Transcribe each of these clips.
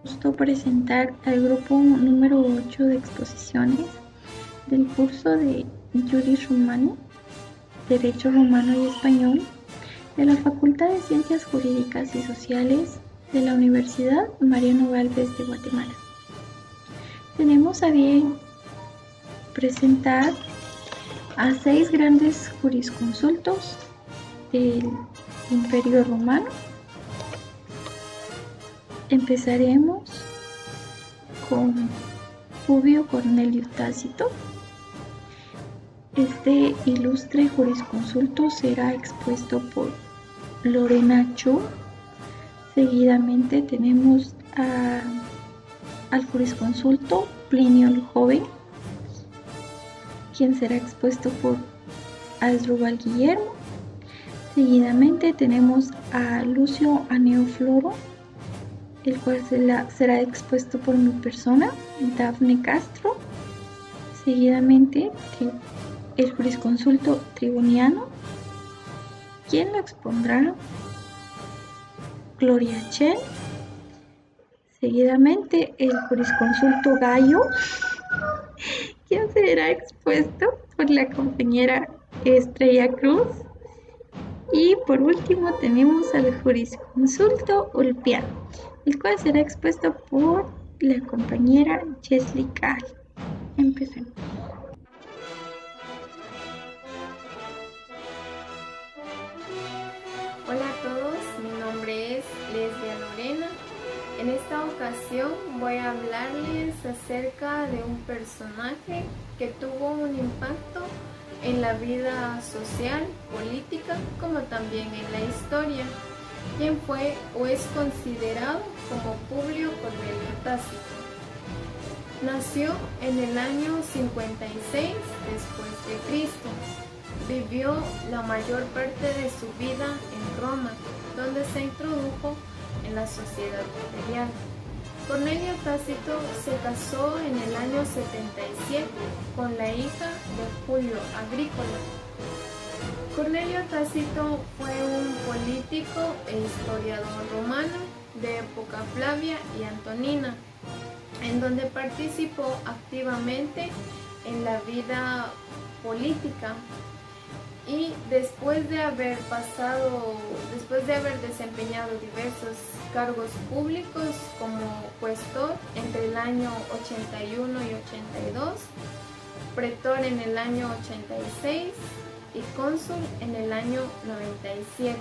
Gusto presentar al grupo número 8 de exposiciones del curso de Juris Romani, Derecho Romano y Español, de la Facultad de Ciencias Jurídicas y Sociales de la Universidad Mariano Gálvez de Guatemala. Tenemos a bien presentar a 6 grandes jurisconsultos del Imperio Romano. Empezaremos con Publio Cornelio Tácito. Este ilustre jurisconsulto será expuesto por Lorena Chu. Seguidamente tenemos al jurisconsulto Plinio el Joven, quien será expuesto por Asdrúbal Guillermo. Seguidamente tenemos a Lucio Aneo Floro, el cual será expuesto por mi persona, Dafne Castro. Seguidamente el jurisconsulto Triboniano, quien lo expondrá Gloria Chen. Seguidamente el jurisconsulto Gallo, quien será expuesto por la compañera Estrella Cruz. Y por último tenemos al jurisconsulto Ulpiano, el cual será expuesto por la compañera Chesley Calle. Empecemos. Hola a todos, mi nombre es Lesbia Lorena. En esta ocasión voy a hablarles acerca de un personaje que tuvo un impacto en la vida social, política, como también en la historia, quien fue o es considerado como Publio Cornelio Tácito. Nació en el año 56 después de Cristo. Vivió la mayor parte de su vida en Roma, donde se introdujo en la sociedad imperial. Cornelio Tácito se casó en el año 77 con la hija de Julio Agrícola. Cornelio Tácito fue un político e historiador romano de época Flavia y Antonina, en donde participó activamente en la vida política. Y después de haber desempeñado diversos cargos públicos como cuestor entre el año 81 y 82, pretor en el año 86 y cónsul en el año 97,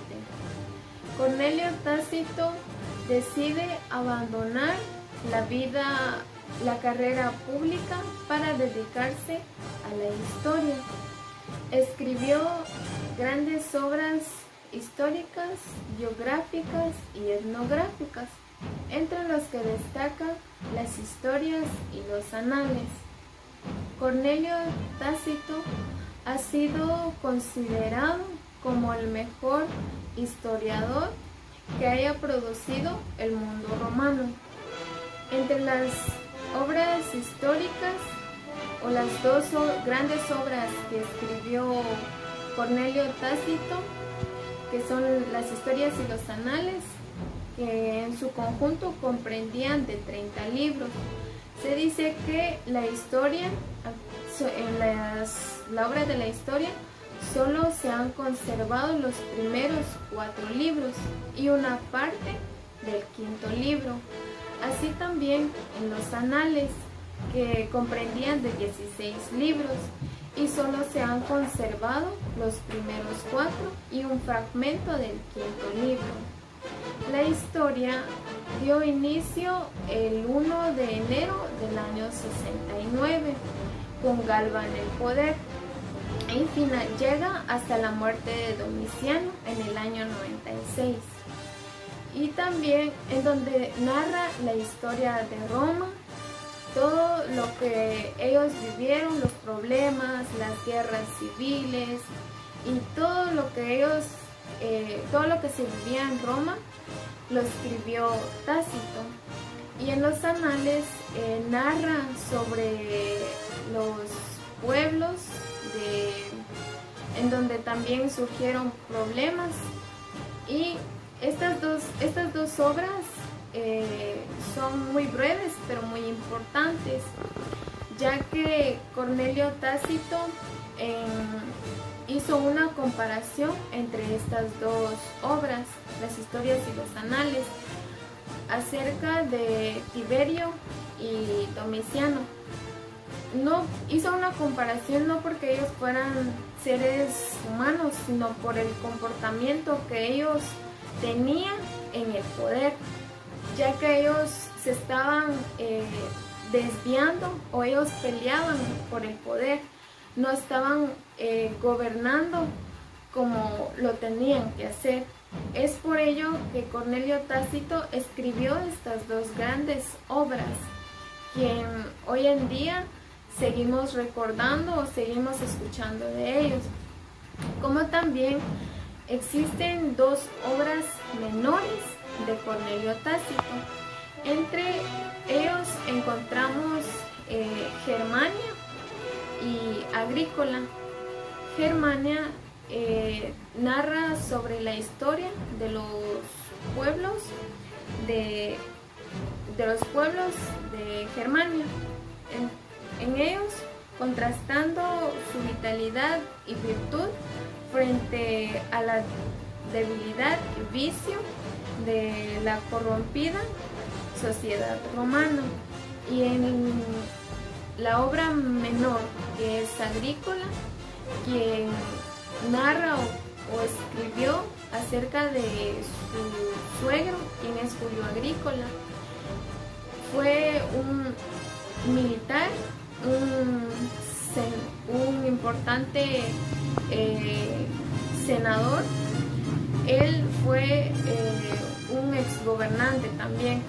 Cornelio Tácito decide abandonar la carrera pública para dedicarse a la historia. Escribió grandes obras históricas, biográficas y etnográficas, entre los que destacan las historias y los anales. Cornelio Tácito ha sido considerado como el mejor historiador que haya producido el mundo romano. Entre las obras históricas o las dos grandes obras que escribió Cornelio Tácito, que son las historias y los anales, que en su conjunto comprendían de 30 libros. Se dice que la historia, en la obra de la historia, solo se han conservado los primeros 4 libros y una parte del 5.º libro. Así también en los anales, que comprendían de 16 libros y solo se han conservado los primeros 4 y un fragmento del 5.º libro. La historia dio inicio el 1 de enero del año 69 con Galba en el poder y llega hasta la muerte de Domiciano en el año 96, y también en donde narra la historia de Roma, todo lo que ellos vivieron, los problemas, las guerras civiles y todo lo que se vivía en Roma, lo escribió Tácito. Y en los anales narra sobre los pueblos en donde también surgieron problemas. Y estas dos obras son muy breves pero muy importantes, ya que Cornelio Tácito hizo una comparación entre estas dos obras, las historias y los anales, acerca de Tiberio y Domiciano. No hizo una comparación no porque ellos fueran seres humanos, sino por el comportamiento que ellos tenían en el poder, ya que ellos se estaban desviando, o ellos peleaban por el poder, no estaban gobernando como lo tenían que hacer. Es por ello que Cornelio Tácito escribió estas dos grandes obras, quien hoy en día seguimos recordando o seguimos escuchando de ellos. Como también existen dos obras menores de Cornelio Tácito. Entre ellos encontramos Germania y Agrícola. Germania narra sobre la historia de los pueblos de Germania. En ellos, contrastando su vitalidad y virtud frente a la debilidad y vicio de la corrompida sociedad romana. Y en la obra menor, que es Agrícola, quien narra o escribió acerca de su suegro, quien es Julio Agrícola. Fue un militar, un importante senador. Él fue un exgobernante también,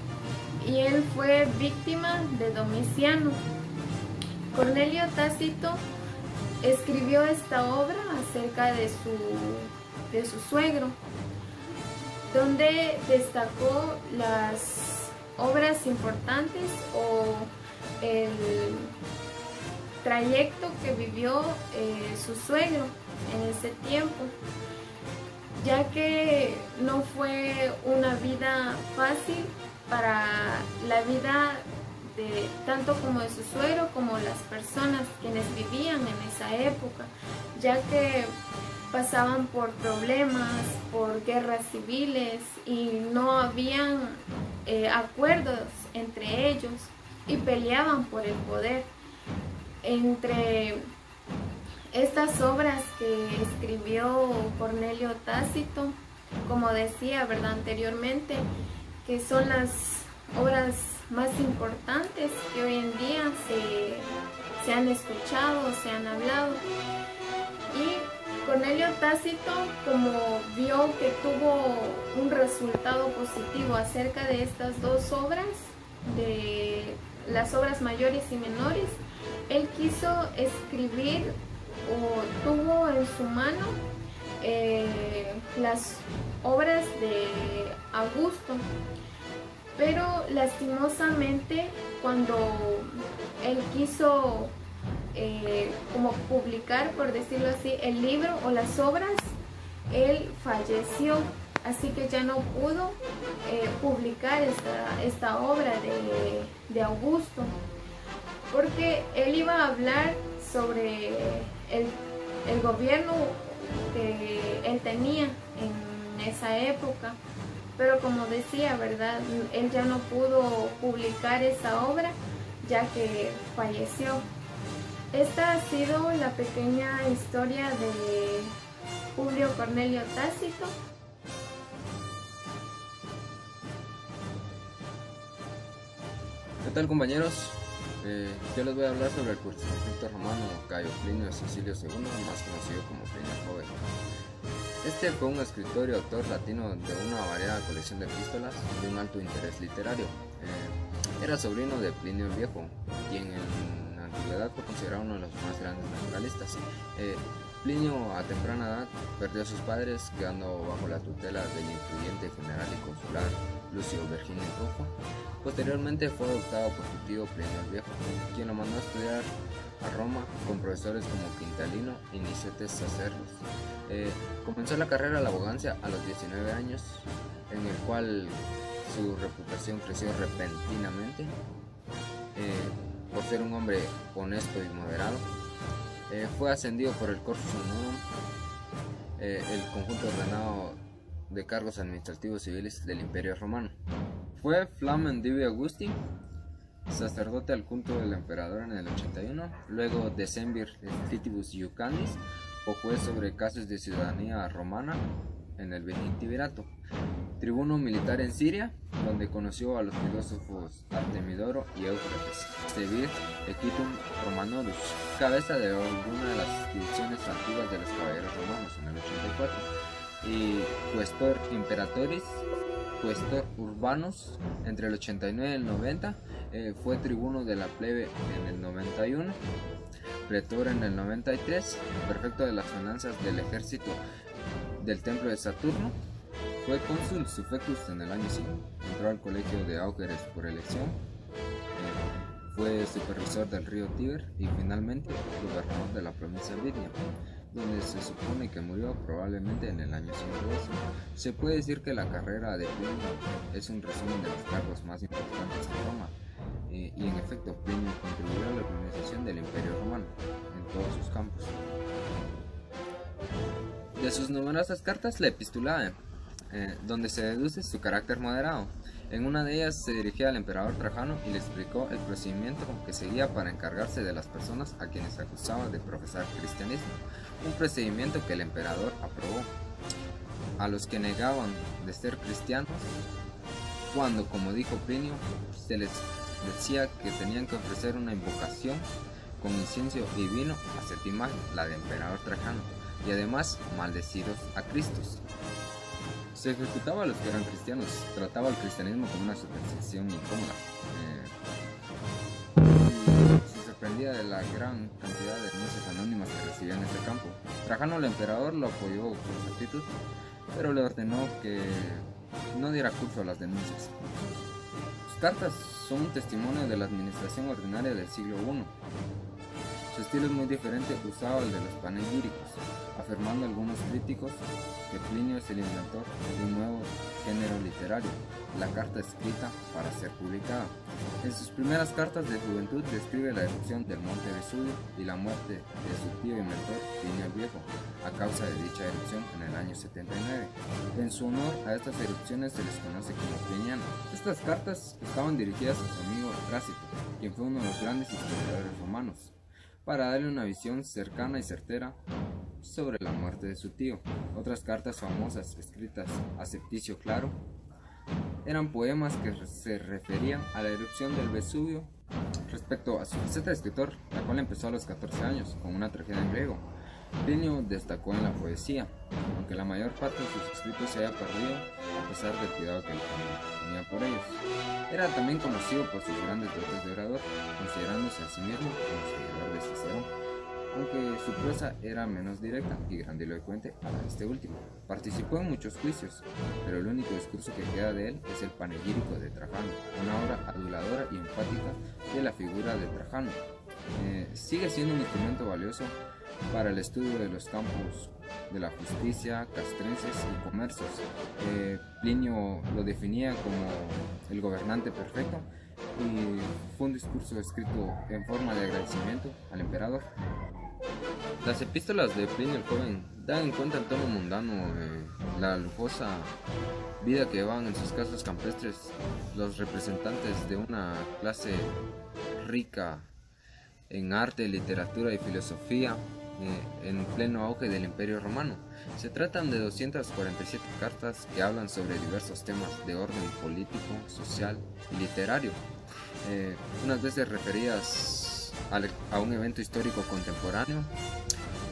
y él fue víctima de Domiciano. Cornelio Tácito escribió esta obra acerca de su suegro, donde destacó las obras importantes o el trayecto que vivió su suegro en ese tiempo, ya que no fue una vida fácil para la vida de tanto como de su suegro como las personas quienes vivían en esa época, ya que pasaban por problemas, por guerras civiles, y no habían acuerdos entre ellos, y peleaban por el poder. Entre estas obras que escribió Cornelio Tácito, como decía, ¿verdad?, anteriormente, que son las obras más importantes que hoy en día se han escuchado, se han hablado. Y Cornelio Tácito, como vio que tuvo un resultado positivo acerca de estas dos obras, de las obras mayores y menores, él quiso escribir, o tuvo en su mano, las obras de Augusto. Pero lastimosamente, cuando él quiso como publicar, por decirlo así, el libro o las obras, él falleció, así que ya no pudo publicar esta obra de Augusto, porque él iba a hablar sobre el gobierno que él tenía en esa época. Pero como decía, ¿verdad?, él ya no pudo publicar esa obra, ya que falleció. Esta ha sido la pequeña historia de Publio Cornelio Tácito. ¿Qué tal, compañeros? Yo les voy a hablar sobre el consultor romano Cayo Plinio Cecilio II, más conocido como Plinio el Joven. Este fue un escritor y autor latino de una variada colección de epístolas de un alto interés literario. Era sobrino de Plinio el Viejo, quien en la antigüedad fue considerado uno de los más grandes naturalistas. Plinio, a temprana edad, perdió a sus padres, quedando bajo la tutela del influyente general y consular Lucio Verginio Rufo. Posteriormente fue adoptado por su tío Plinio el Viejo, quien lo mandó a estudiar a Roma con profesores como Quintalino y Nicetes Sacerdos. Comenzó la carrera de la abogacia a los 19 años, en el cual su reputación creció repentinamente por ser un hombre honesto y moderado. Fue ascendido por el Corpus Honorum, el conjunto ordenado de cargos administrativos civiles del Imperio Romano. Fue Flamen Divi Augusti, sacerdote al culto del emperador en el 81, luego Decemvir Splitibus Iucandis, o juez sobre casos de ciudadanía romana en el Vigintivirato, tribuno militar en Siria, donde conoció a los filósofos Artemidoro y Éufrates, Sevir Equitum Romanodus, cabeza de alguna de las divisiones antiguas de los caballeros romanos en el 84, y Questor Imperatoris, Questor Urbanus entre el 89 y el 90, fue tribuno de la plebe en el 91, pretor en el 93, prefecto de las finanzas del ejército del templo de Saturno, fue cónsul suffectus en el año 5, entró al colegio de Augeres por elección, fue supervisor del río Tíber y finalmente gobernador de la provincia Bitnia, donde se supone que murió probablemente en el año 102. Se puede decir que la carrera de Plinio es un resumen de los cargos más importantes en Roma, y en efecto Plinio contribuyó a la organización del Imperio Romano en todos sus campos. De sus numerosas cartas, la Epistulae, donde se deduce su carácter moderado. En una de ellas se dirigía al emperador Trajano y le explicó el procedimiento que seguía para encargarse de las personas a quienes acusaba de profesar cristianismo, un procedimiento que el emperador aprobó. A los que negaban de ser cristianos, cuando, como dijo Plinio, se les decía que tenían que ofrecer una invocación con incienso y vino a Septimagia, la de emperador Trajano, y además maldecidos a Cristos. Se ejecutaba a los que eran cristianos, trataba al cristianismo como una superstición incómoda. Se sorprendía de la gran cantidad de denuncias anónimas que recibía en este campo. Trajano, el emperador, lo apoyó por su actitud, pero le ordenó que no diera curso a las denuncias. Sus cartas son un testimonio de la administración ordinaria del siglo I. Su estilo es muy diferente, usaba el de los panegíricos, afirmando algunos críticos que Plinio es el inventor de un nuevo género literario, la carta escrita para ser publicada. En sus primeras cartas de juventud describe la erupción del monte Vesubio y la muerte de su tío y mentor Plinio el Viejo, a causa de dicha erupción en el año 79. En su honor a estas erupciones se les conoce como plinianos. Estas cartas estaban dirigidas a su amigo Trásico, quien fue uno de los grandes historiadores romanos, para darle una visión cercana y certera sobre la muerte de su tío. Otras cartas famosas escritas a Septicio Claro eran poemas que se referían a la erupción del Vesubio. Respecto a su faceta de escritor, la cual empezó a los 14 años con una tragedia en griego, Plinio destacó en la poesía, aunque la mayor parte de sus escritos se haya perdido a pesar del cuidado que él tenía por ellos. Era también conocido por sus grandes dotes de orador, considerándose a sí mismo como seguidor de Cicerón, aunque su prosa era menos directa y grandilocuente a la de este último. Participó en muchos juicios, pero el único discurso que queda de él es el panegírico de Trajano, una obra aduladora y enfática de la figura de Trajano. Sigue siendo un instrumento valioso para el estudio de los campos de la justicia, castrenses y comercios. Plinio lo definía como el gobernante perfecto y fue un discurso escrito en forma de agradecimiento al emperador. Las epístolas de Plinio el Joven dan en cuenta el tono mundano de la lujosa vida que llevaban en sus casas campestres los representantes de una clase rica en arte, literatura y filosofía en pleno auge del Imperio Romano. Se tratan de 247 cartas que hablan sobre diversos temas de orden político, social y literario, unas veces referidas a un evento histórico contemporáneo,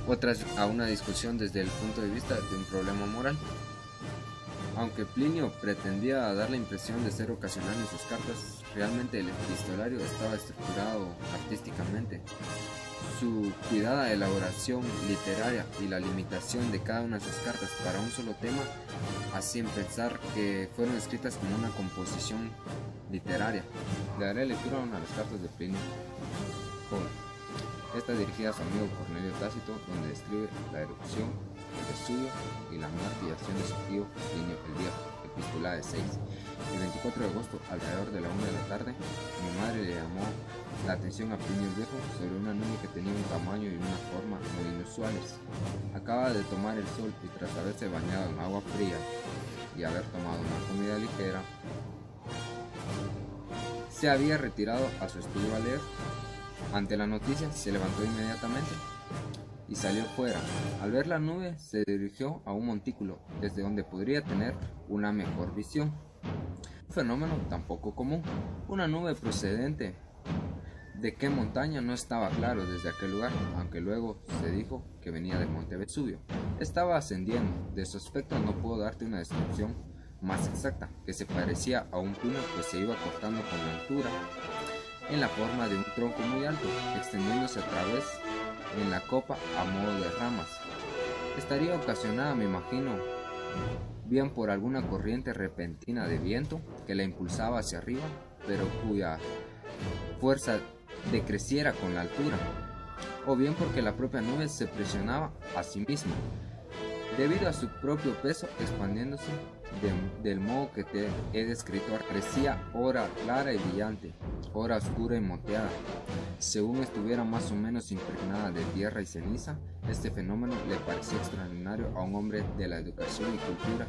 otras a una discusión desde el punto de vista de un problema moral. Aunque Plinio pretendía dar la impresión de ser ocasional en sus cartas, realmente el epistolario estaba estructurado artísticamente. Su cuidada elaboración literaria y la limitación de cada una de sus cartas para un solo tema hacían pensar que fueron escritas como una composición literaria. Le daré lectura a una de las cartas de Plinio Joven. Esta dirigida a su amigo Cornelio Tácito, donde describe la erupción, el Vesubio y la muerte y acción de su tío Plinio el Viejo. Epistulae 6. El 24 de agosto, alrededor de la 1 de la tarde, mi madre le llamó la atención a Plinio el Viejo sobre una nube que tenía un tamaño y una forma muy inusuales. Acaba de tomar el sol y tras haberse bañado en agua fría y haber tomado una comida ligera, se había retirado a su estudio a leer. Ante la noticia se levantó inmediatamente y salió fuera. Al ver la nube se dirigió a un montículo desde donde podría tener una mejor visión. Un fenómeno tan poco común. Una nube procedente de qué montaña no estaba claro desde aquel lugar, aunque luego se dijo que venía del monte Vesubio. Estaba ascendiendo. De su aspecto no puedo darte una descripción más exacta, que se parecía a un pino que se iba cortando con la altura en la forma de un tronco muy alto, extendiéndose a través en la copa a modo de ramas. Estaría ocasionada, me imagino, bien por alguna corriente repentina de viento que la impulsaba hacia arriba, pero cuya fuerza decreciera con la altura, o bien porque la propia nube se presionaba a sí misma, debido a su propio peso expandiéndose del modo que te he descrito. Crecía ora clara y brillante, ora oscura y moteada, según estuviera más o menos impregnada de tierra y ceniza. Este fenómeno le pareció extraordinario a un hombre de la educación y cultura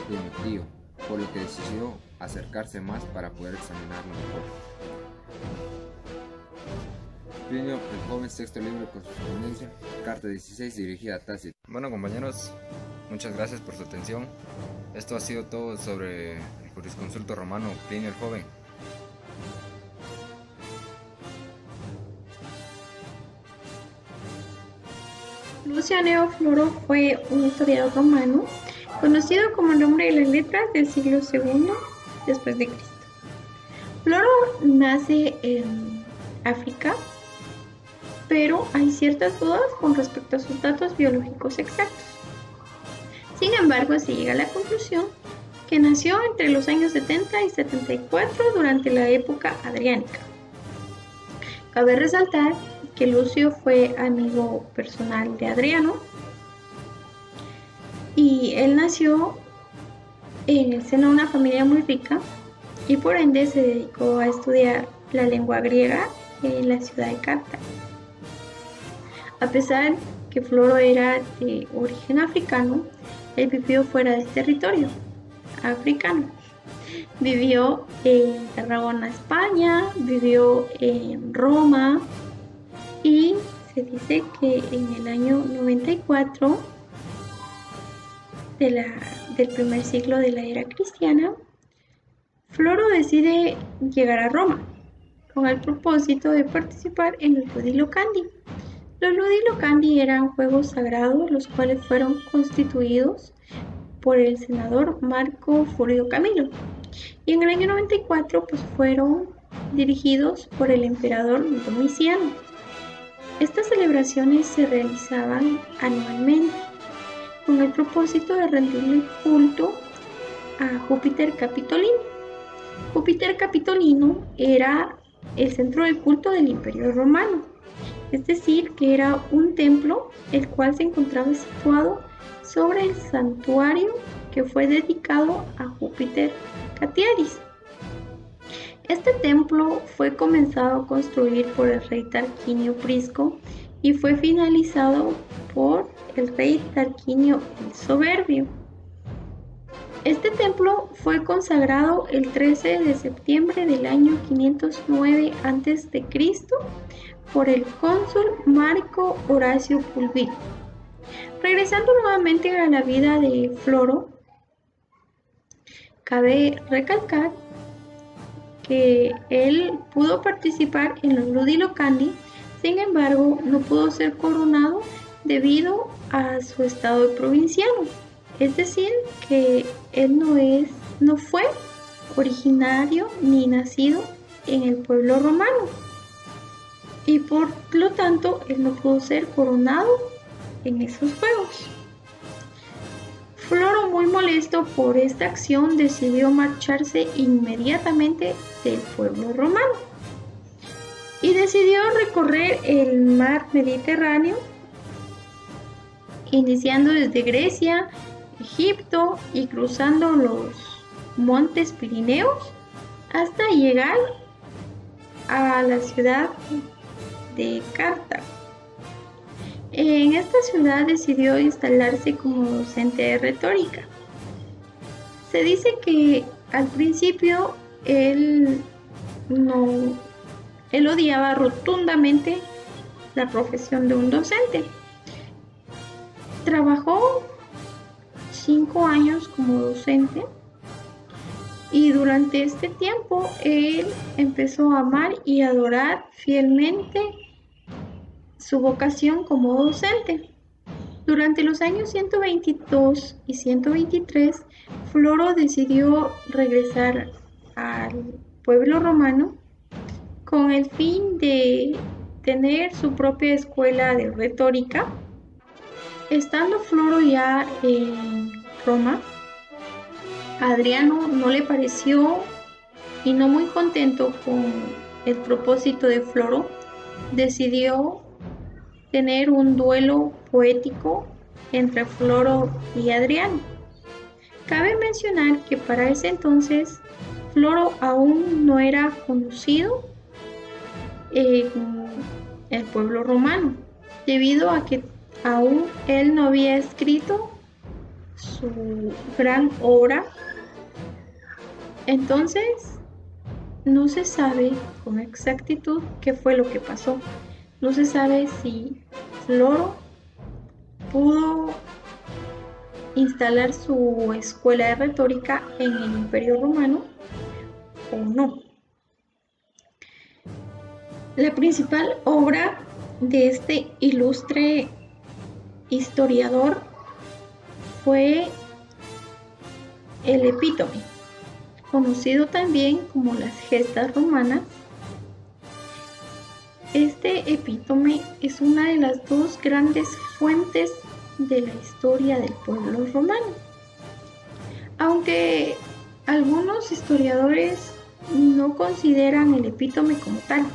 de mi tío, por lo que decidió acercarse más para poder examinarlo mejor. Plinio el Joven, sexto libro de correspondencia, carta 16 dirigida a Tácito. Bueno, compañeros, muchas gracias por su atención. Esto ha sido todo sobre el jurisconsulto romano Plinio el Joven. Luciano Floro fue un historiador romano conocido como el hombre de las letras del siglo II después de Cristo. Floro nace en África, pero hay ciertas dudas con respecto a sus datos biológicos exactos. Sin embargo, se llega a la conclusión que nació entre los años 70 y 74 durante la época adriánica. Cabe resaltar que Lucio fue amigo personal de Adriano y él nació en el seno de una familia muy rica y por ende se dedicó a estudiar la lengua griega en la ciudad de Cartago. A pesar que Floro era de origen africano, él vivió fuera del territorio africano. Vivió en Tarragona, España, vivió en Roma y se dice que en el año 94 del primer siglo de la era cristiana, Floro decide llegar a Roma con el propósito de participar en los Ludi Locandi. Los Ludi Locandi eran juegos sagrados los cuales fueron constituidos por el senador Marco Fulvio Camilo y en el año 94 fueron dirigidos por el emperador Domiciano. Estas celebraciones se realizaban anualmente con el propósito de rendirle culto a Júpiter Capitolino. Júpiter Capitolino era el centro del culto del Imperio Romano, es decir, que era un templo el cual se encontraba situado sobre el santuario que fue dedicado a Júpiter Catiaris. Este templo fue comenzado a construir por el rey Tarquinio Prisco y fue finalizado por el rey Tarquinio el Soberbio. Este templo fue consagrado el 13 de septiembre del año 509 a.C. por el cónsul Marco Horacio Pulvilo. Regresando nuevamente a la vida de Floro, cabe recalcar que él pudo participar en los Ludi Locandi, sin embargo no pudo ser coronado debido a su estado de provinciano, es decir, que él no fue originario ni nacido en el pueblo romano y por lo tanto él no pudo ser coronado en esos juegos. Floro, muy molesto por esta acción, decidió marcharse inmediatamente del pueblo romano y decidió recorrer el mar Mediterráneo, iniciando desde Grecia, Egipto y cruzando los Montes Pirineos hasta llegar a la ciudad de Cartago. En esta ciudad decidió instalarse como docente de retórica. Se dice que al principio él odiaba rotundamente la profesión de un docente. Trabajó 5 años como docente y durante este tiempo él empezó a amar y adorar fielmente su vocación como docente. Durante los años 122 y 123, Floro decidió regresar al pueblo romano con el fin de tener su propia escuela de retórica. Estando Floro ya en Roma, Adriano no le pareció y no muy contento con el propósito de Floro, decidió tener un duelo poético entre Floro y Adriano. Cabe mencionar que para ese entonces Floro aún no era conocido en el pueblo romano, debido a que aún él no había escrito su gran obra. Entonces no se sabe con exactitud qué fue lo que pasó. No se sabe si Floro pudo instalar su escuela de retórica en el Imperio Romano o no. La principal obra de este ilustre historiador fue el Epítome, conocido también como las Gestas Romanas. Este epítome es una de las dos grandes fuentes de la historia del pueblo romano. Aunque algunos historiadores no consideran el epítome como tal,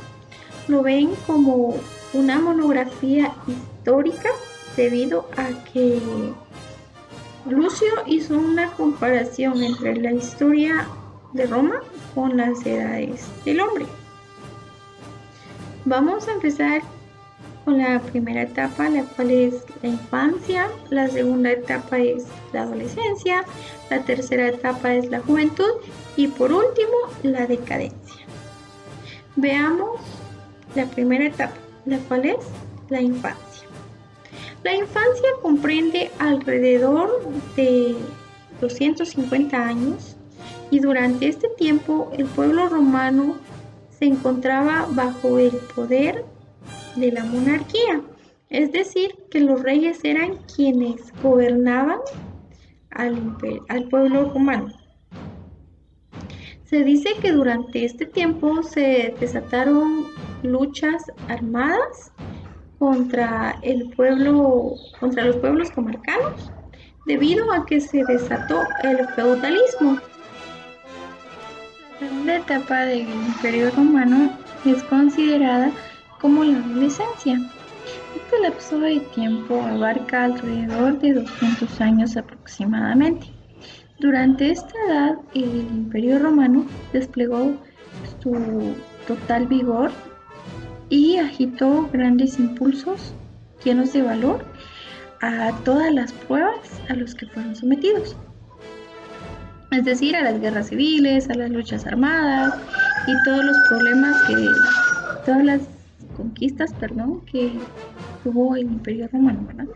lo ven como una monografía histórica debido a que Lucio hizo una comparación entre la historia de Roma con las edades del hombre. Vamos a empezar con la primera etapa, la cual es la infancia, la segunda etapa es la adolescencia, la tercera etapa es la juventud y por último la decadencia. Veamos la primera etapa, la cual es la infancia. La infancia comprende alrededor de 250 años y durante este tiempo el pueblo romano se encontraba bajo el poder de la monarquía, es decir, que los reyes eran quienes gobernaban al pueblo romano. Se dice que durante este tiempo se desataron luchas armadas contra los pueblos comarcanos, debido a que se desató el feudalismo. La segunda etapa del Imperio Romano es considerada como la adolescencia. Este lapso de tiempo abarca alrededor de 200 años aproximadamente. Durante esta edad, el Imperio Romano desplegó su total vigor y agitó grandes impulsos llenos de valor a todas las pruebas a los que fueron sometidos. Es decir, a las guerras civiles, a las luchas armadas y todos los problemas todas las conquistas, que tuvo el Imperio Romano, ¿verdad?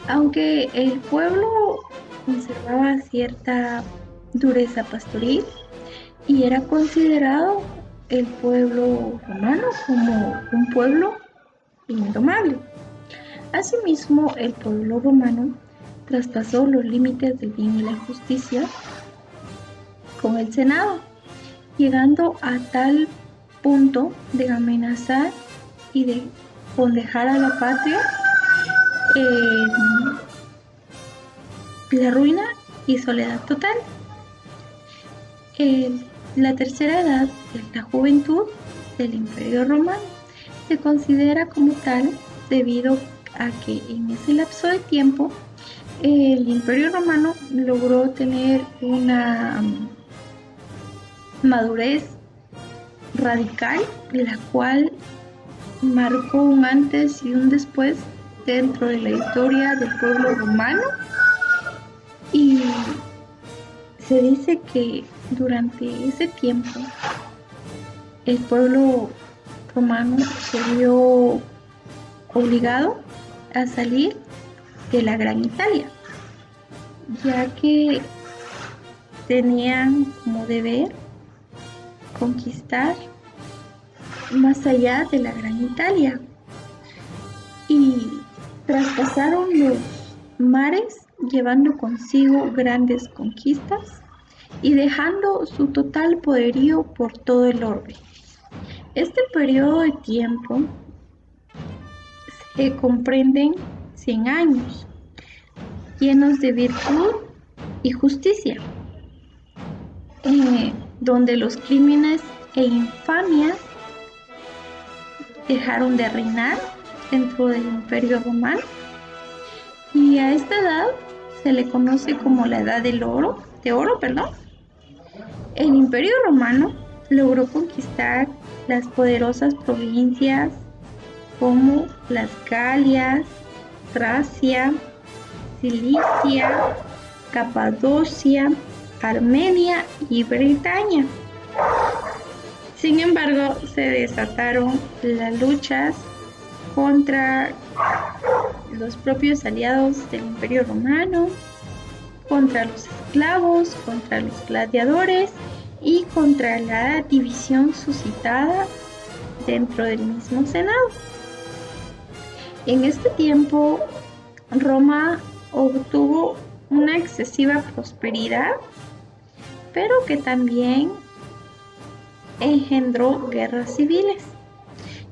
Aunque el pueblo conservaba cierta dureza pastoril y era considerado el pueblo romano como un pueblo indomable. Asimismo, el pueblo romano traspasó los límites del bien y la justicia con el Senado, llegando a tal punto de amenazar y de condejar a la patria la ruina y soledad total. La tercera edad es la juventud del Imperio Romano. Se considera como tal debido a que en ese lapso de tiempo el Imperio Romano logró tener una madurez radical, la cual marcó un antes y un después dentro de la historia del pueblo romano. Y se dice que durante ese tiempo el pueblo romano se vio obligado a salir de la Gran Italia, ya que tenían como deber conquistar más allá de la Gran Italia, y traspasaron los mares llevando consigo grandes conquistas y dejando su total poderío por todo el orbe. Este periodo de tiempo se comprenden 100 años llenos de virtud y justicia, donde los crímenes e infamias dejaron de reinar dentro del Imperio Romano, y a esta edad se le conoce como la Edad de Oro. El Imperio Romano logró conquistar las poderosas provincias como las Galias, Tracia, Cilicia, Capadocia, Armenia y Bretaña. Sin embargo, se desataron las luchas contra los propios aliados del Imperio Romano, contra los esclavos, contra los gladiadores y contra la división suscitada dentro del mismo Senado. En este tiempo, Roma obtuvo una excesiva prosperidad, pero que también engendró guerras civiles.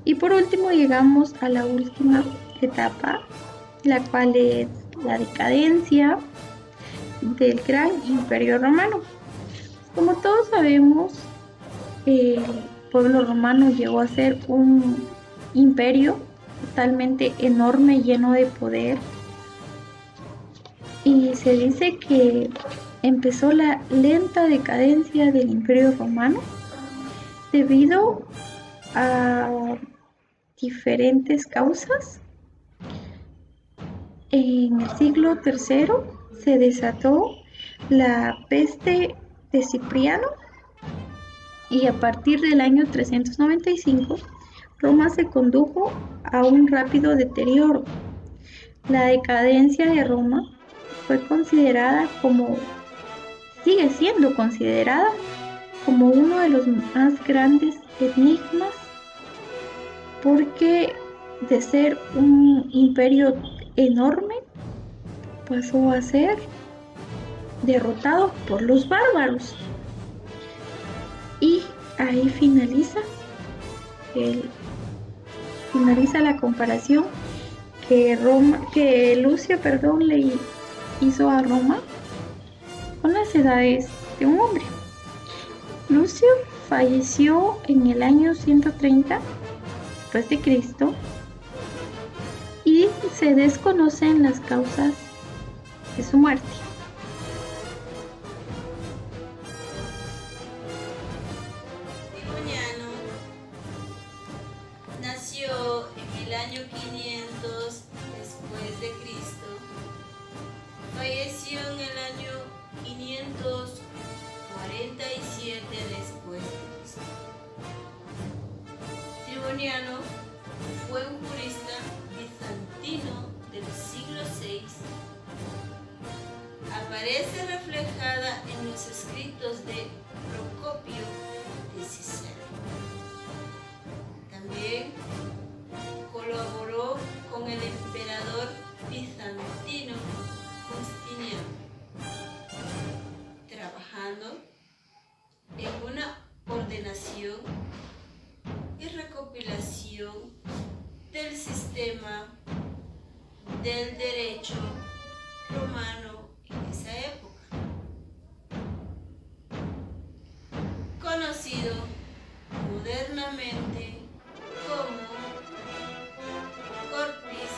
Y por último llegamos a la última etapa, la cual es la decadencia del gran Imperio Romano. Como todos sabemos, el pueblo romano llegó a ser un imperio totalmente enorme, lleno de poder, y se dice que empezó la lenta decadencia del Imperio Romano debido a diferentes causas. En el siglo III se desató la peste de Cipriano, y a partir del año 395 Roma se condujo a un rápido deterioro. La decadencia de Roma sigue siendo considerada como uno de los más grandes enigmas, porque de ser un imperio enorme pasó a ser derrotado por los bárbaros. Y ahí finaliza la comparación que Lucio, le hizo a Roma con las edades de un hombre. Lucio falleció en el año 130 después de Cristo, y se desconocen las causas de su muerte. Triboniano nació en el año 500 después de Cristo. Falleció en el año 547 después de Cristo. Triboniano fue un jurista bizantino del siglo VI. Aparece reflejada en los escritos de Procopio de Cesarea. También colaboró con el emperador bizantino Justiniano, trabajando en una ordenación y recopilación del sistema del derecho romano en esa época, conocido modernamente como Corpus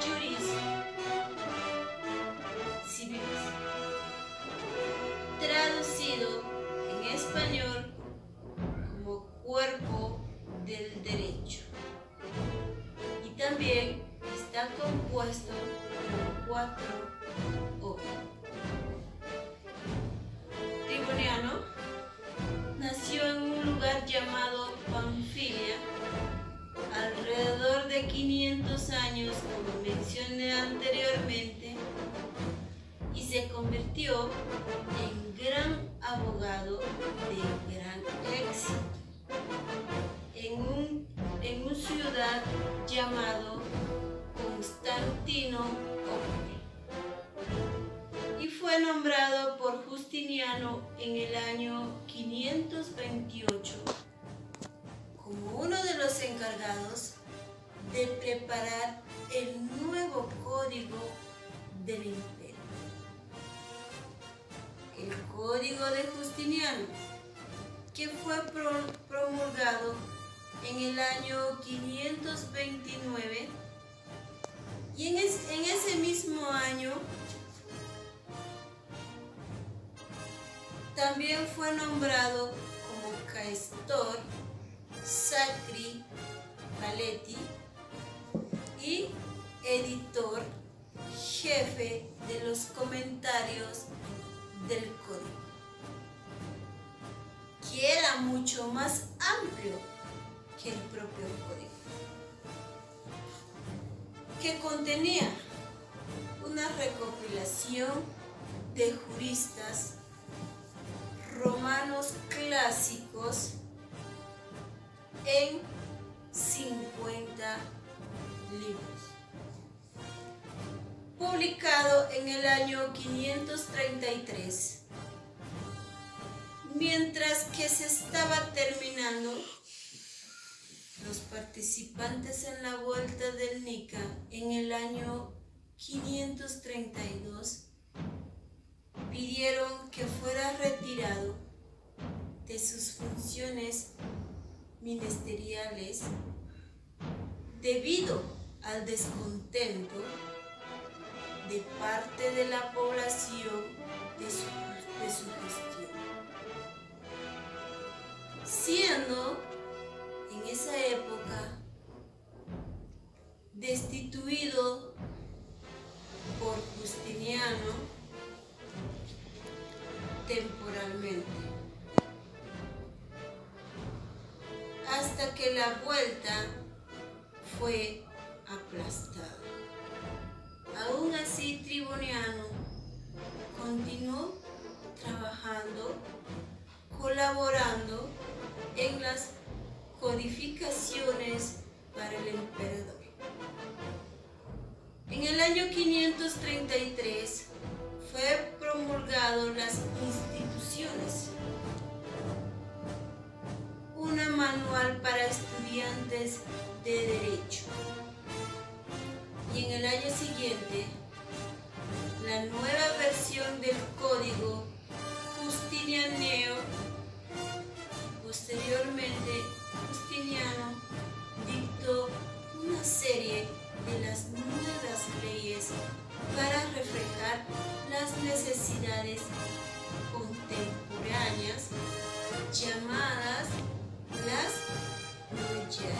Juris Civilis, traducido en español Justiniano en el año 528 como uno de los encargados de preparar el nuevo código del imperio. El código de Justiniano, que fue promulgado en el año 529, y en ese mismo año también fue nombrado como Caestor Sacri Paletti y editor jefe de los comentarios del código, que era mucho más amplio que el propio código, que contenía una recopilación de juristas romanos clásicos en 50 libros, publicado en el año 533, mientras que se estaba terminando. Los participantes en la vuelta del Nica en el año 532 pidieron que fuera retirado de sus funciones ministeriales debido al descontento de parte de la población de su gestión, siendo en esa época destituido por Justiniano temporalmente, hasta que la vuelta fue aplastada. Aún así, Triboniano continuó trabajando, colaborando en las codificaciones para el emperador. En el año 533 fue promulgado las instituciones, una manual para estudiantes de derecho, y en el año siguiente la nueva versión del código justinianeo. Posteriormente, Justiniano dictó una serie de las nuevas leyes para reflejar las necesidades contemporáneas, llamadas las Novae.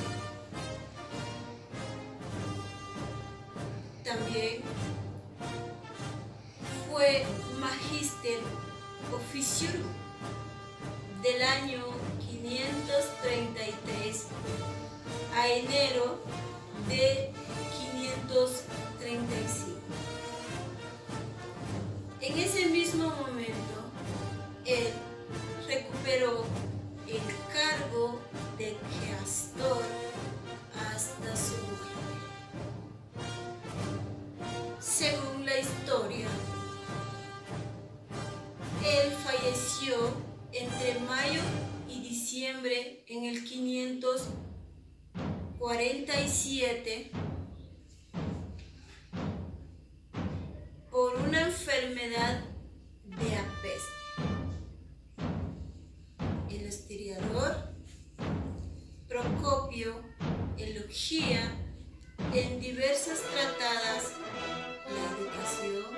También fue Magister Officiorum del año 533 a enero de 535. En ese mismo momento, él recuperó el cargo de queastor hasta su muerte. Según la historia, él falleció entre mayo y diciembre en el 547 por una enfermedad de apeste. El historiador Procopio elogia en diversas tratadas la educación,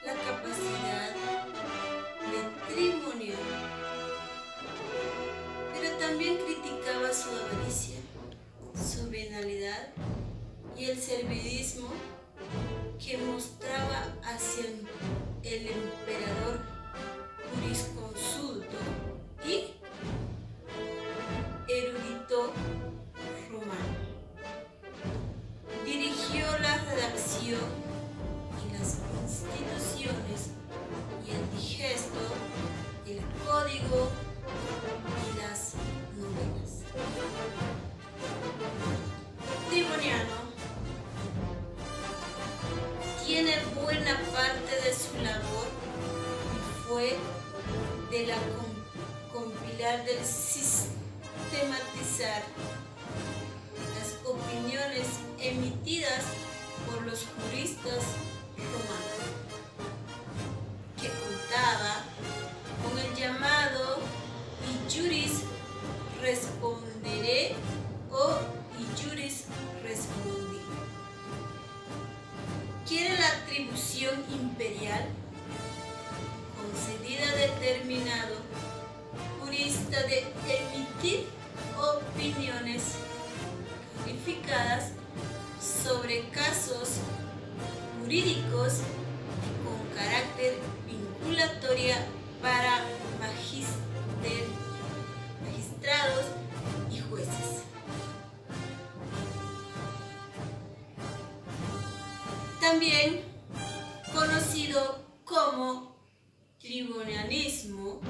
la capacidad de Triboniano, pero también criticaba su avaricia, su venalidad y el servidismo que mostraba hacia el emperador jurisconsulto y erudito romano. Dirigió la redacción y las instituciones y el digesto, el código y las novelas. Triboniano tiene de la compilar, del sistematizar las opiniones emitidas por los juristas romanos, que contaba con el llamado iuris respondere o iuris respondi, que era la atribución imperial concedida a determinado jurista de emitir opiniones calificadas sobre casos jurídicos con carácter vinculatoria para magistrados y jueces. También conocido como tribunalismo,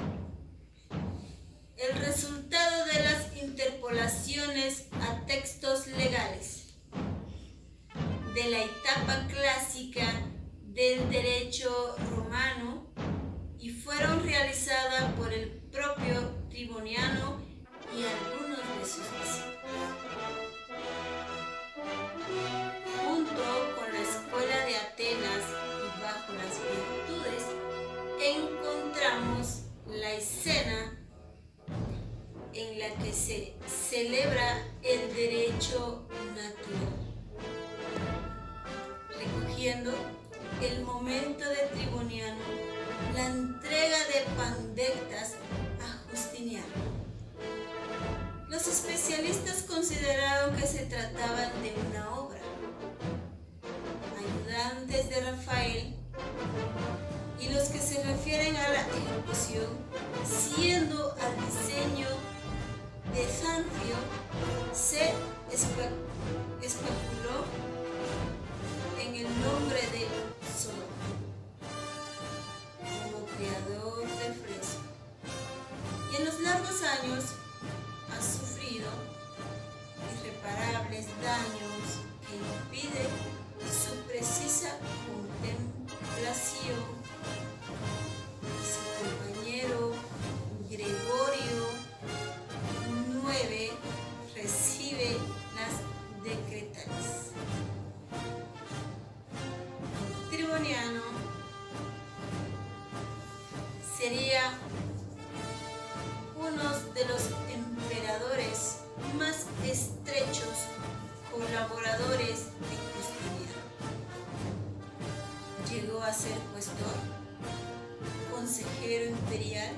el resultado de las interpolaciones a textos legales de la etapa clásica del derecho romano y fueron realizadas por el propio Triboniano y algunos de sus discípulos. Junto con la escuela de Atenas y bajo las virtudes, encontramos la escena en la que se celebra el derecho natural, recogiendo el momento de Triboniano, la entrega de pandectas a Justiniano. Los especialistas consideraron que se trataba de una obra. Ayudantes de Rafael y los que se refieren a la ejecución, siendo al diseño de Zanfio, se especuló en el nombre de Solón como creador del fresco, y en los largos años ha sufrido irreparables daños que impiden su precisa contemplación, y su compañero Gregorio IX recibe las decretales. Triboniano sería uno de los emperadores más estrechos colaboradores de Justiniano. Llegó a ser cuestor, consejero imperial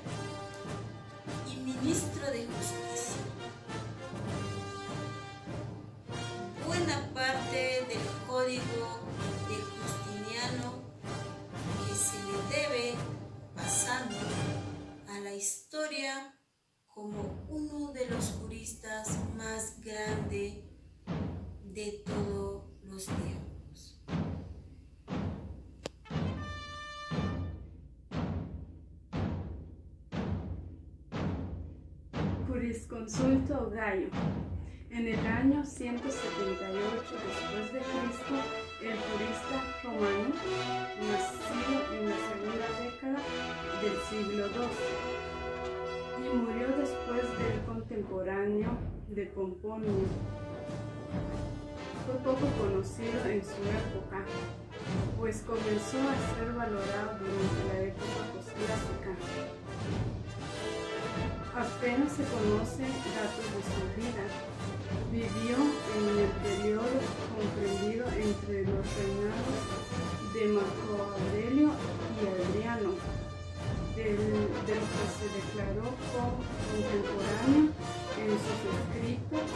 y ministro de justicia. Buena parte del código de Justiniano que se le debe pasando a la historia como uno de los juristas más grandes de todos los tiempos. Jurisconsulto Gayo. En el año 178 después de Cristo, el jurista romano, nacido en la segunda década del siglo II y murió después del contemporáneo de Pomponio, fue poco conocido en su época, pues comenzó a ser valorado durante la época posclásica. Apenas se conocen datos de su vida. Vivió en el periodo comprendido entre los reinados de Marco Aurelio y Adriano, de lo que se declaró como contemporáneo en sus escritos.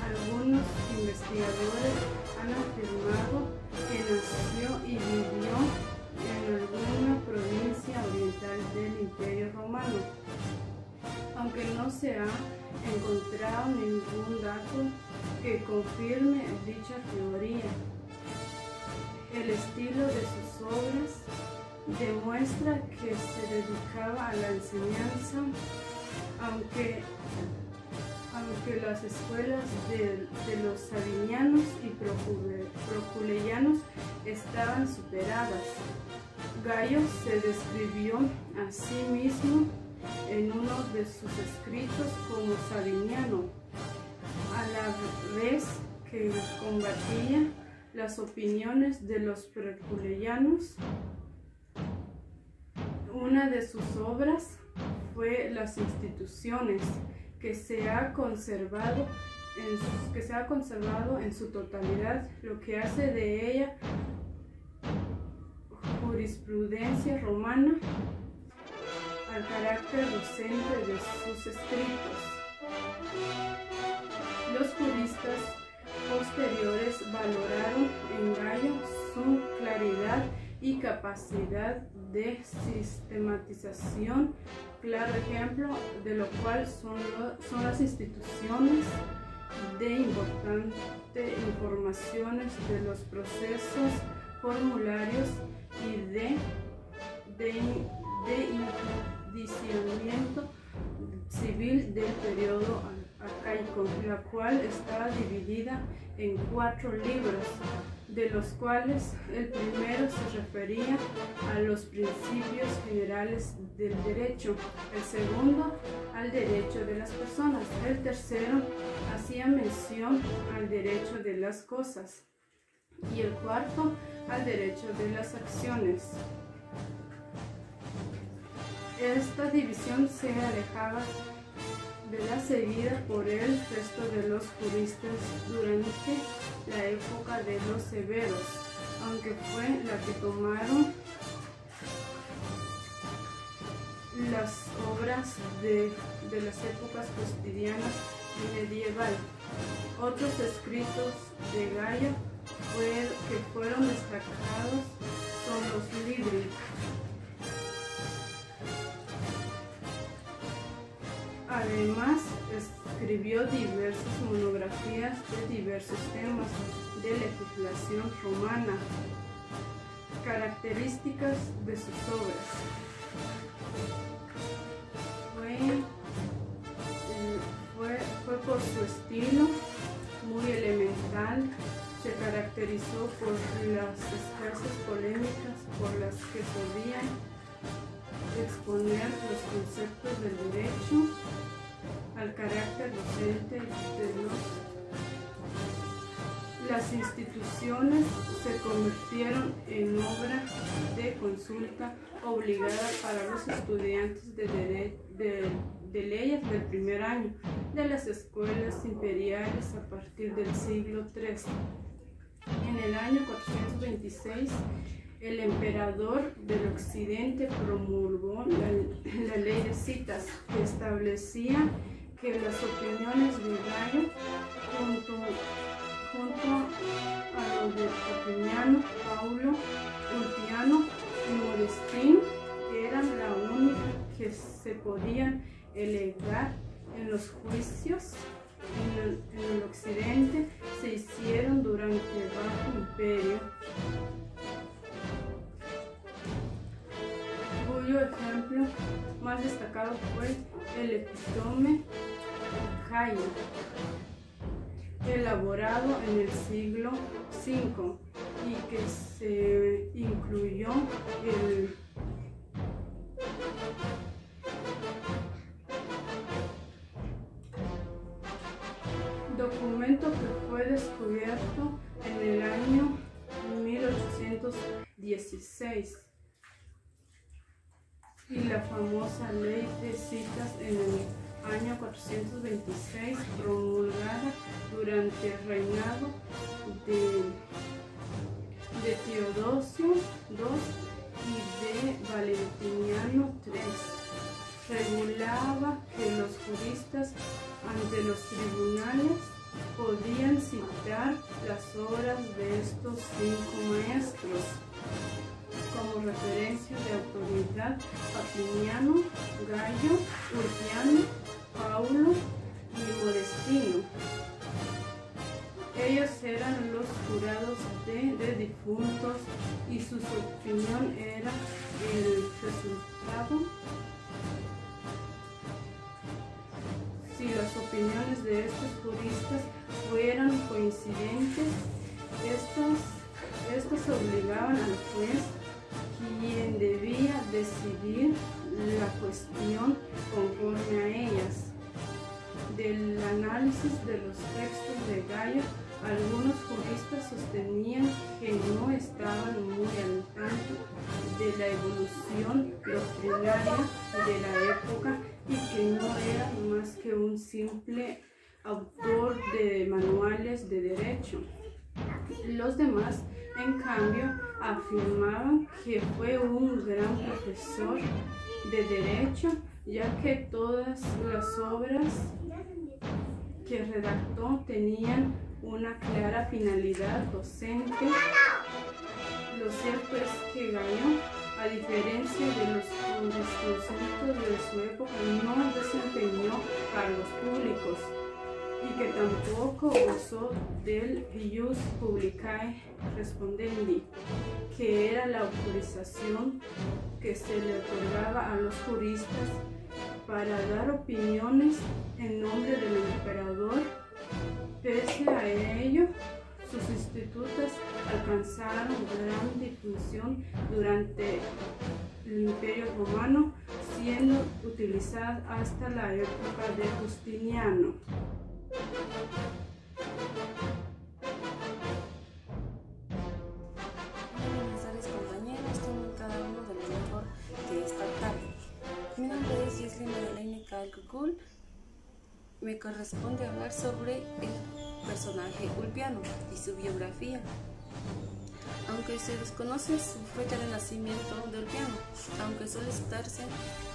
Algunos investigadores han afirmado que nació y vivió en alguna provincia oriental del Imperio Romano, aunque no se ha encontrado ningún dato que confirme dicha teoría. El estilo de sus obras demuestra que se dedicaba a la enseñanza, aunque las escuelas de los sabinianos y proculeyanos estaban superadas. Gallo se describió a sí mismo en uno de sus escritos como sabiniano, a la vez que combatía las opiniones de los tertulianos. Una de sus obras fue Las instituciones, que se ha conservado en su totalidad, lo que hace de ella jurisprudencia romana al carácter docente de sus escritos. Los juristas posteriores valoraron en Gallo su claridad y capacidad de sistematización. Claro ejemplo de lo cual son las instituciones de importante informaciones de los procesos formularios y de enjuiciamiento civil del periodo arcaico, la cual está dividida en 4 libros, de los cuales el primero se refería a los principios generales del derecho, el segundo al derecho de las personas, el tercero hacía mención al derecho de las cosas y el cuarto al derecho de las acciones. Esta división se alejaba de la seguida por el resto de los juristas durante la época de los severos, aunque fue la que tomaron las obras de las épocas cotidianas y medieval. Otros escritos de Gallo que fueron destacados son los libri. Además, escribió diversas monografías de diversos temas de legislación romana. Características de sus obras. Fue por su estilo muy elemental. Se caracterizó por las escasas polémicas por las que podían exponer los conceptos del derecho, al carácter docente de las instituciones se convirtieron en obra de consulta obligada para los estudiantes de leyes del primer año de las escuelas imperiales a partir del siglo III. En el año 426, el emperador del occidente promulgó la ley de citas, que establecía que las opiniones de Gallo, junto a los de Papiniano, Paulo, Ulpiano y Modestín, eran la única que se podían alegar en los juicios en el occidente. Se hicieron durante el Bajo Imperio, cuyo ejemplo más destacado fue el Epítome Gallo, elaborado en el siglo V y que se incluyó el documento que fue descubierto en el año 1816 y la famosa ley de citas en el año 426, promulgada durante el reinado de Teodosio II y de Valentiniano III. Regulaba que los juristas ante los tribunales podían citar las obras de estos 5 maestros como referencia de autoridad: Papiniano, Gallo, Ulpiano, Paulo y Modestino. Ellos eran los jurados de difuntos y su opinión era el resultado. Si las opiniones de estos juristas fueran coincidentes, estos obligaban al juez quien debía decidir la cuestión conforme a ellas. Del análisis de los textos de Gallo, algunos juristas sostenían que no estaban muy al tanto de la evolución doctrinaria de la época y que no era más que un simple autor de manuales de derecho. Los demás, en cambio, afirmaban que fue un gran profesor de derecho, ya que todas las obras que redactó tenían una clara finalidad docente. Lo cierto es que Gallo, a diferencia de los jurisconsultos de su época, no desempeñó cargos públicos y que tampoco gozó del ius publicae respondendi, que era la autorización que se le otorgaba a los juristas para dar opiniones en nombre del emperador. Pese a ello, sus institutas alcanzaron gran difusión durante el Imperio Romano, siendo utilizadas hasta la época de Justiniano. Buenas tardes, compañeros, tengan cada uno de lo mejor de esta tarde. Mi nombre es Jesly Madeleine Calcucul. Me corresponde hablar sobre el personaje Ulpiano y su biografía. Aunque se desconoce su fecha de nacimiento de Ulpiano, aunque suele estarse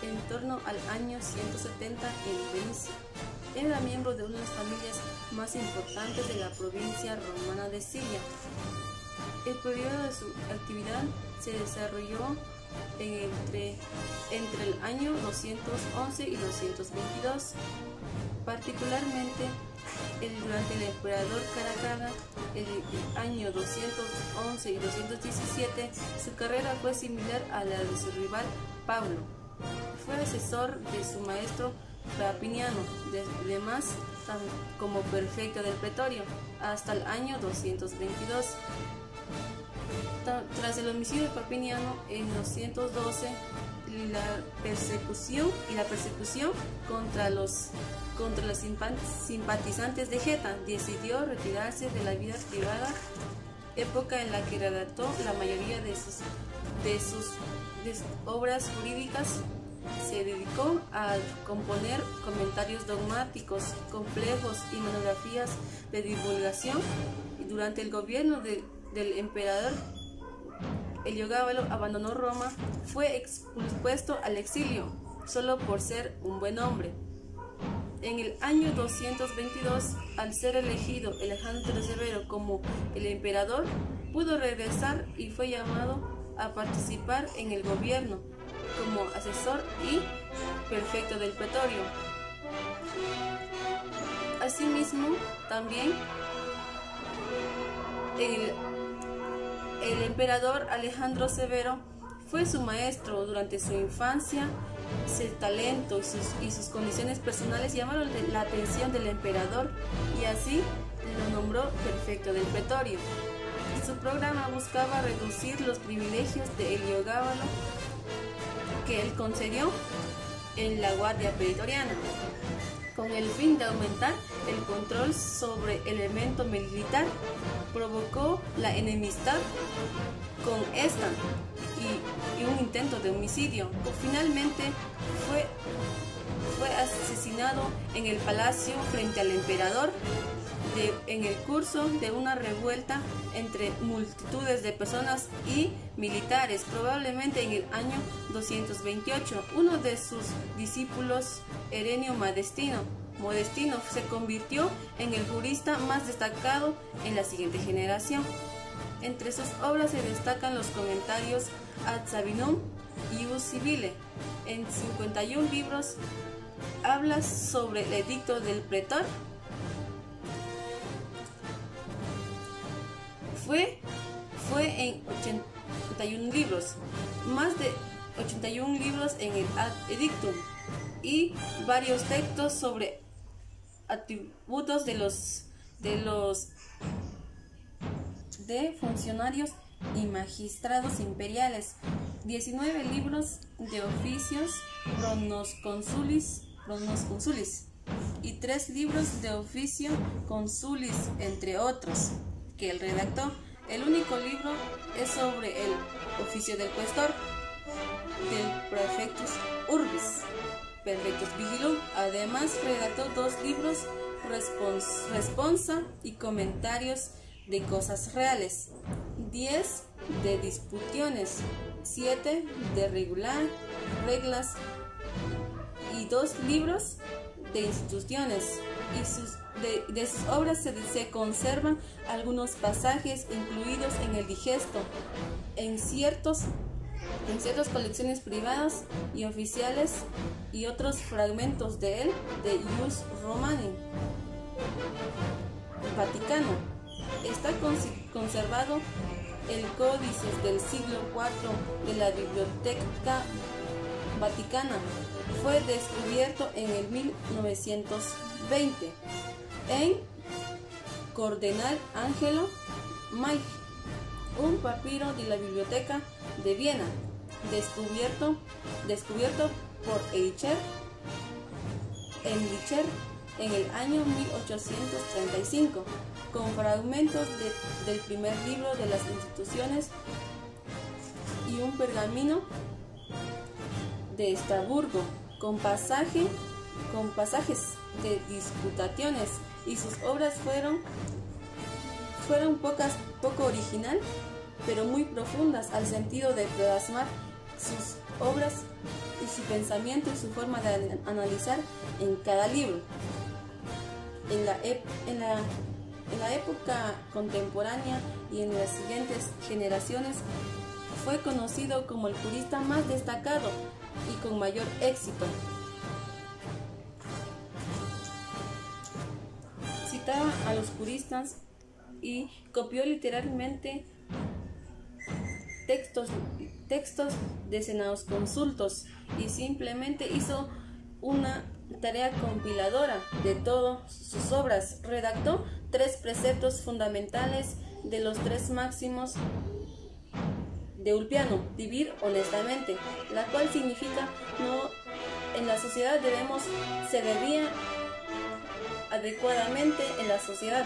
en torno al año 170 en Venecia. Era miembro de una de las familias más importantes de la provincia romana de Siria. El periodo de su actividad se desarrolló entre el año 211 y 222. Particularmente durante el emperador Caracalla, el año 211 y 217, su carrera fue similar a la de su rival Pablo. Fue asesor de su maestro Papiniano, además como prefecto del pretorio, hasta el año 222. Tras el homicidio de Papiniano en 212, la persecución contra los simpatizantes de Geta decidió retirarse de la vida privada, época en la que redactó la mayoría de sus obras jurídicas. Se dedicó a componer comentarios dogmáticos complejos y monografías de divulgación, y durante el gobierno del emperador Heliogábalo abandonó Roma. Fue expuesto al exilio solo por ser un buen hombre. En el año 222, al ser elegido Alejandro Severo como el emperador, pudo regresar y fue llamado a participar en el gobierno como asesor y prefecto del pretorio. Asimismo, también el emperador Alejandro Severo fue su maestro durante su infancia. Su talento y sus condiciones personales llamaron la atención del emperador y así lo nombró prefecto del pretorio. Su programa buscaba reducir los privilegios de Heliogábalo que él concedió en la guardia pretoriana, con el fin de aumentar el control sobre el elemento militar. Provocó la enemistad con esta y un intento de homicidio. Finalmente fue asesinado en el palacio frente al emperador en el curso de una revuelta entre multitudes de personas y militares, probablemente en el año 228. Uno de sus discípulos, Herenio Modestino, se convirtió en el jurista más destacado en la siguiente generación. Entre sus obras se destacan los comentarios Ad Sabinum y Ius Civile. En 51 libros habla sobre el edicto del pretor. Fue en 81 libros, más de 81 libros en el Ad Edictum, y varios textos sobre atributos de funcionarios y magistrados imperiales, 19 libros de oficios pronosconsulis y 3 libros de oficio consulis, entre otros, que él redactó. El único libro es sobre el oficio del cuestor, del prefectus urbis, perfectus vigilum. Además redactó 2 libros, responsa y comentarios de cosas reales, 10 de disputiones, 7 de reglas y 2 libros de instituciones. Y de sus obras se conservan algunos pasajes incluidos en el digesto, en ciertas colecciones privadas y oficiales, y otros fragmentos de él de Ius Romani. Vaticano. Está conservado el códice del siglo IV de la Biblioteca Vaticana. Fue descubierto en el 1920 en Cardenal Angelo May, un papiro de la Biblioteca de Viena, descubierto por Eicher en el año 1835, con fragmentos del primer libro de las instituciones y un pergamino de Estrasburgo con pasajes de disputaciones, y sus obras fueron poco original, pero muy profundas al sentido de plasmar sus obras y su pensamiento y su forma de analizar en cada libro. En la época contemporánea y en las siguientes generaciones fue conocido como el jurista más destacado y con mayor éxito. Citaba a los juristas y copió literalmente textos de senados consultos, y simplemente hizo una tarea compiladora de todas sus obras. Redactó 3 preceptos fundamentales de los 3 máximos de Ulpiano: vivir honestamente, la cual significa en la sociedad se debía adecuadamente en la sociedad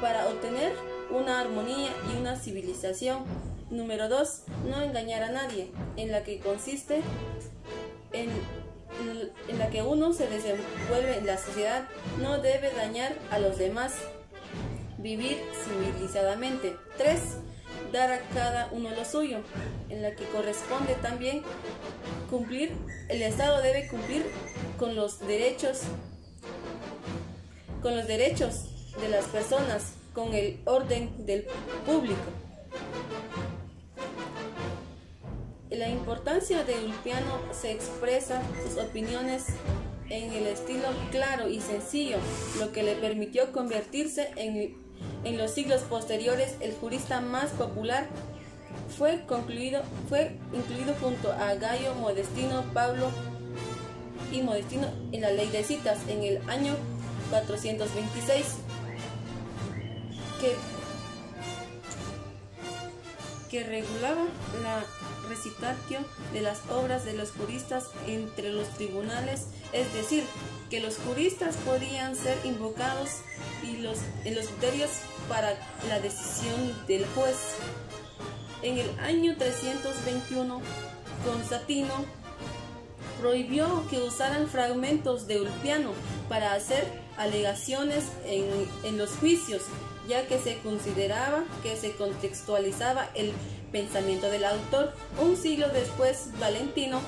para obtener una armonía y una civilización. Número 2, no engañar a nadie, en la que consiste en la que uno se desenvuelve en la sociedad, no debe dañar a los demás. Vivir civilizadamente. 3, dar a cada uno lo suyo, en la que corresponde también el Estado debe cumplir con los derechos de las personas, con el orden del público. La importancia de Ulpiano se expresa sus opiniones en el estilo claro y sencillo, lo que le permitió convertirse en los siglos posteriores el jurista más popular. Fue incluido junto a Gayo, Modestino, Pablo y Modestino en la Ley de Citas en el año 426, que regulaba la recitatio de las obras de los juristas entre los tribunales, es decir, que los juristas podían ser invocados en los criterios para la decisión del juez. En el año 321, Constantino prohibió que usaran fragmentos de Ulpiano para hacer alegaciones en los juicios, ya que se consideraba que se contextualizaba el pensamiento del autor. Un siglo después, Valentino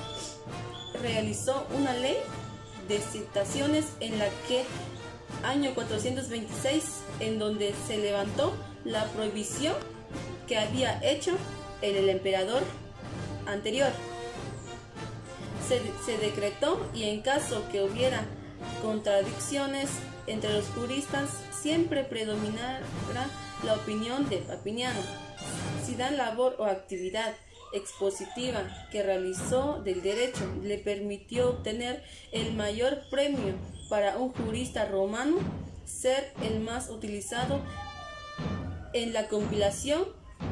realizó una ley de citaciones en la que, año 426, en donde se levantó la prohibición que había hecho el emperador anterior. Se decretó, y en caso que hubiera contradicciones entre los juristas, siempre predominará la opinión de Papiniano. Si dan labor o actividad expositiva que realizó del derecho le permitió obtener el mayor premio para un jurista romano, ser el más utilizado en la compilación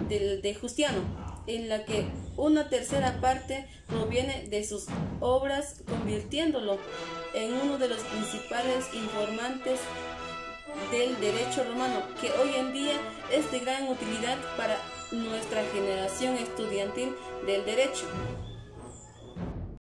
de Justiano, en la que una tercera parte proviene de sus obras, convirtiéndolo en uno de los principales informantes del derecho romano, que hoy en día es de gran utilidad para nuestra generación estudiantil del derecho.